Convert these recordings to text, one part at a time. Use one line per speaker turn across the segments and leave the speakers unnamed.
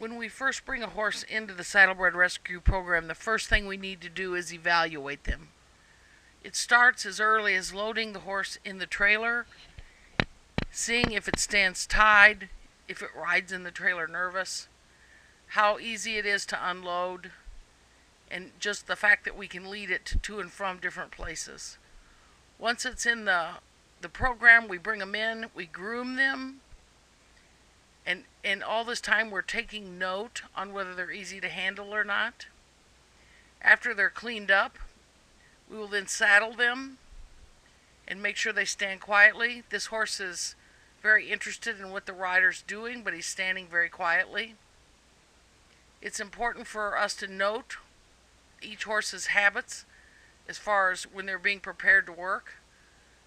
When we first bring a horse into the Saddlebred Rescue Program, the first thing we need to do is evaluate them. It starts as early as loading the horse in the trailer, seeing if it stands tied, if it rides in the trailer nervous, how easy it is to unload, and just the fact that we can lead it to and from different places. Once it's in the program, we bring them in, we groom them, and all this time we're taking note on whether they're easy to handle or not. After they're cleaned up, we will then saddle them and make sure they stand quietly. This horse is very interested in what the rider's doing, but he's standing very quietly. It's important for us to note each horse's habits as far as when they're being prepared to work,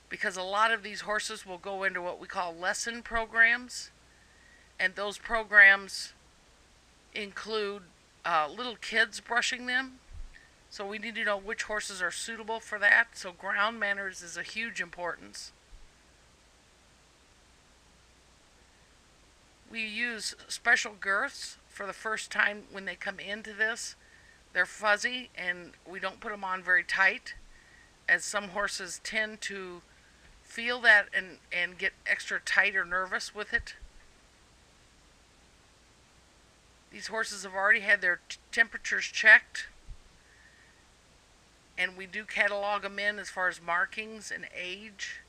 because a lot of these horses will go into what we call lesson programs, and those programs include little kids brushing them. So we need to know which horses are suitable for that. So ground manners is a huge importance. We use special girths for the first time when they come into this. They're fuzzy and we don't put them on very tight, as some horses tend to feel that and get extra tight or nervous with it. These horses have already had their temperatures checked, and we do catalog them in as far as markings and age.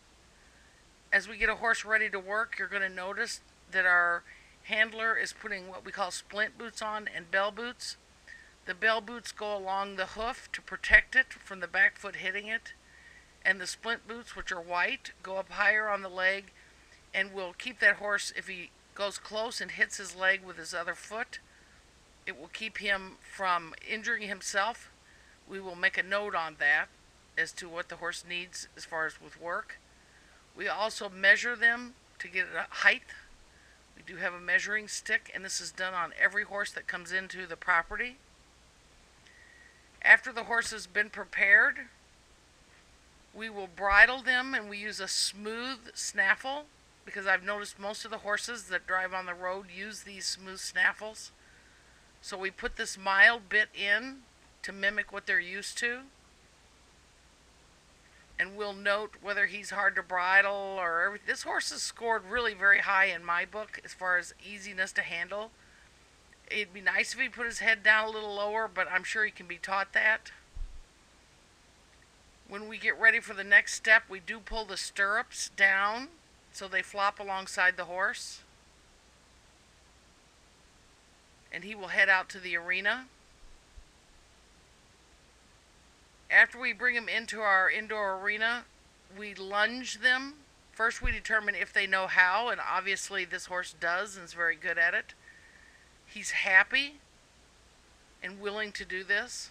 As we get a horse ready to work, you're going to notice that our handler is putting what we call splint boots on and bell boots. The bell boots go along the hoof to protect it from the back foot hitting it, and the splint boots, which are white, go up higher on the leg and will keep that horse, if he goes close and hits his leg with his other foot, it will keep him from injuring himself. We will make a note on that as to what the horse needs as far as with work. We also measure them to get a height. We do have a measuring stick, and this is done on every horse that comes into the property. After the horse has been prepared, we will bridle them, and we use a smooth snaffle, because I've noticed most of the horses that drive on the road use these smooth snaffles. So we put this mild bit in to mimic what they're used to, and we'll note whether he's hard to bridle or everything. This horse is scored really very high in my book as far as easiness to handle. It'd be nice if he put his head down a little lower, but I'm sure he can be taught that. When we get ready for the next step, we do pull the stirrups down so they flop alongside the horse, and he will head out to the arena. After we bring them into our indoor arena, we lunge them. First we determine if they know how, and obviously this horse does and is very good at it. He's happy and willing to do this.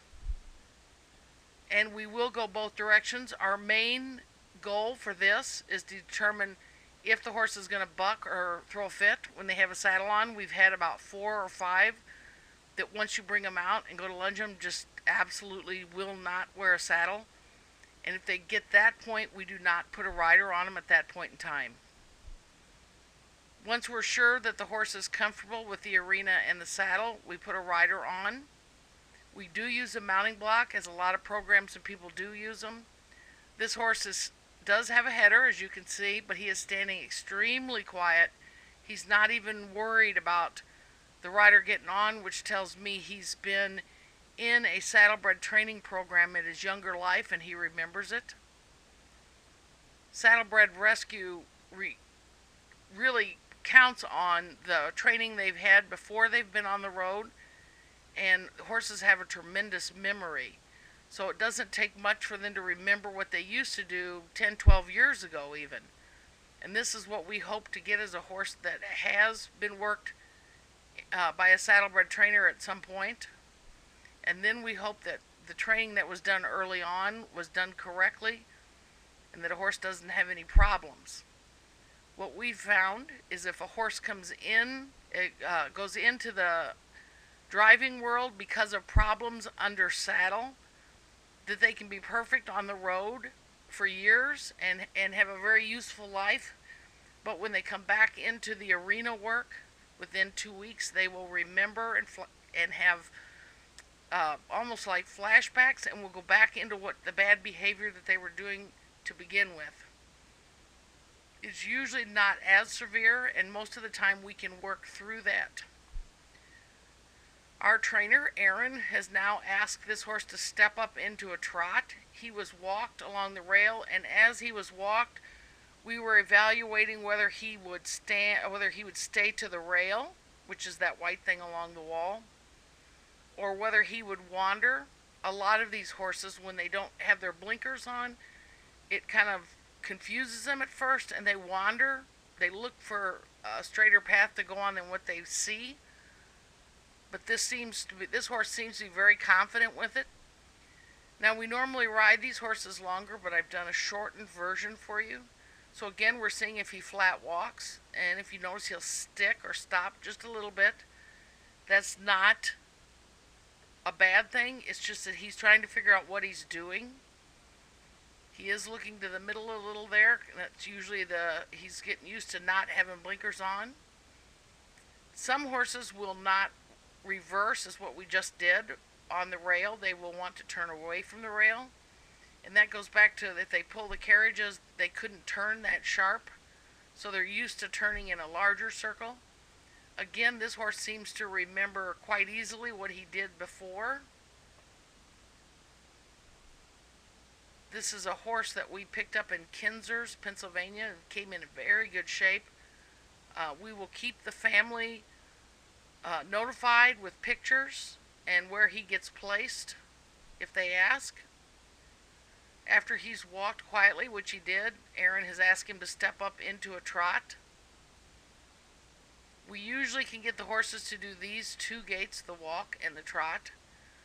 And we will go both directions. Our main goal for this is to determine if the horse is going to buck or throw a fit when they have a saddle on. We've had about 4 or 5 that once you bring them out and go to lunge them, just absolutely will not wear a saddle. And if they get that point, we do not put a rider on them at that point in time. Once we're sure that the horse is comfortable with the arena and the saddle, we put a rider on. We do use a mounting block, as a lot of programs and people do use them. This horse does have a header, as you can see, but he is standing extremely quiet. He's not even worried about the rider getting on, which tells me he's been in a saddlebred training program in his younger life and he remembers it. Saddlebred Rescue really counts on the training they've had before they've been on the road, and horses have a tremendous memory. So it doesn't take much for them to remember what they used to do 10, 12 years ago even. And this is what we hope to get as a horse that has been worked by a saddlebred trainer at some point. And then we hope that the training that was done early on was done correctly and that a horse doesn't have any problems. What we've found is if a horse comes in, goes into the driving world because of problems under saddle, that they can be perfect on the road for years and have a very useful life. But when they come back into the arena work, Within 2 weeks, they will remember and have almost like flashbacks, and will go back into what the bad behavior that they were doing to begin with. It's usually not as severe, and most of the time we can work through that. Our trainer, Aaron, has now asked this horse to step up into a trot. He was walked along the rail, and as he was walked, we were evaluating whether he would stay to the rail, which is that white thing along the wall, or whether he would wander. A lot of these horses, when they don't have their blinkers on, it kind of confuses them at first, and they wander. They look for a straighter path to go on than what they see. But this horse seems to be very confident with it. Now, we normally ride these horses longer, but I've done a shortened version for you. So again, we're seeing if he flat walks, and if you notice, he'll stick or stop just a little bit. That's not a bad thing. It's just that he's trying to figure out what he's doing. He is looking to the middle a little there. That's usually he's getting used to not having blinkers on. Some horses will not reverse, as what we just did on the rail. They will want to turn away from the rail. And that goes back to if they pull the carriages, they couldn't turn that sharp. So they're used to turning in a larger circle. Again, this horse seems to remember quite easily what he did before. This is a horse that we picked up in Kinzers, Pennsylvania, and came in very good shape. We will keep the family notified with pictures and where he gets placed if they ask. After he's walked quietly, which he did, Aaron has asked him to step up into a trot. We usually can get the horses to do these two gaits, the walk and the trot.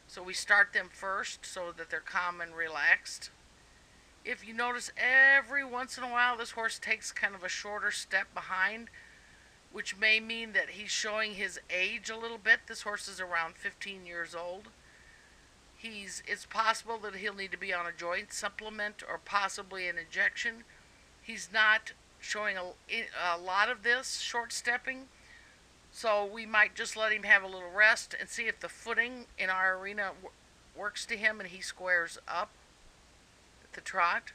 So we start them first so that they're calm and relaxed. If you notice, every once in a while this horse takes kind of a shorter step behind, which may mean that he's showing his age a little bit. This horse is around 15 years old. It's possible that he'll need to be on a joint supplement or possibly an injection. He's not showing a lot of this short stepping, so we might just let him have a little rest and see if the footing in our arena works to him and he squares up at the trot.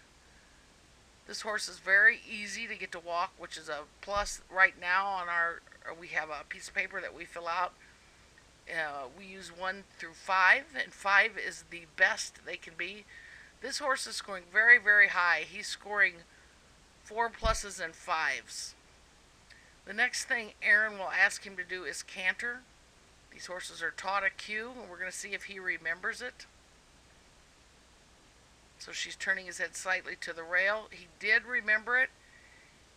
This horse is very easy to get to walk, which is a plus. Right now we have a piece of paper that we fill out. We use 1 through 5, and 5 is the best they can be. This horse is scoring very, very high. He's scoring 4 pluses and 5s. The next thing Aaron will ask him to do is canter. These horses are taught a cue, and we're going to see if he remembers it. So she's turning his head slightly to the rail. He did remember it.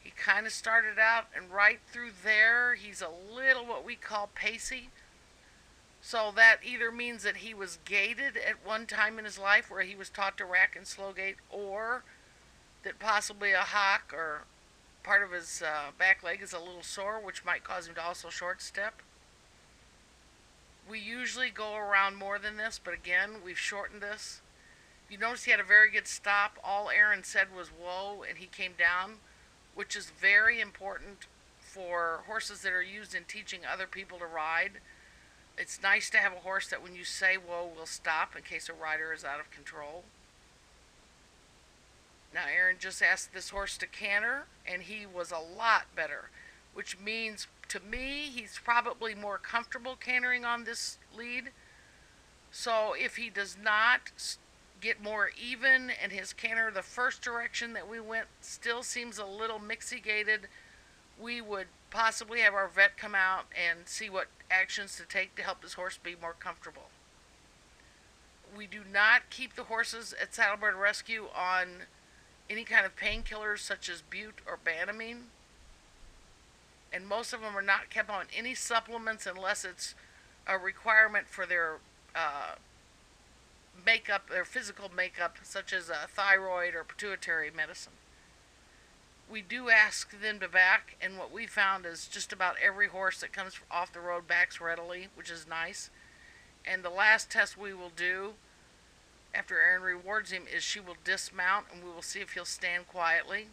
He kind of started out, and right through there, he's a little what we call pacey. So that either means that he was gaited at one time in his life where he was taught to rack and slow gait, or that possibly a hock or part of his back leg is a little sore, which might cause him to also short step. We usually go around more than this, but again, we've shortened this. You notice he had a very good stop. All Aaron said was whoa, and he came down, which is very important for horses that are used in teaching other people to ride. It's nice to have a horse that when you say whoa will stop in case a rider is out of control. Now Aaron just asked this horse to canter, and he was a lot better, which means to me he's probably more comfortable cantering on this lead. So if he does not get more even and his canter the first direction that we went still seems a little mixy-gated, we would possibly have our vet come out and see what actions to take to help this horse be more comfortable. We do not keep the horses at Saddlebred Rescue on any kind of painkillers such as Bute or Banamine, and most of them are not kept on any supplements unless it's a requirement for their makeup, their physical makeup, such as a thyroid or pituitary medicine. We do ask them to back, and what we found is just about every horse that comes off the road backs readily, which is nice. And the last test we will do after Aaron rewards him is she will dismount, and we will see if he'll stand quietly.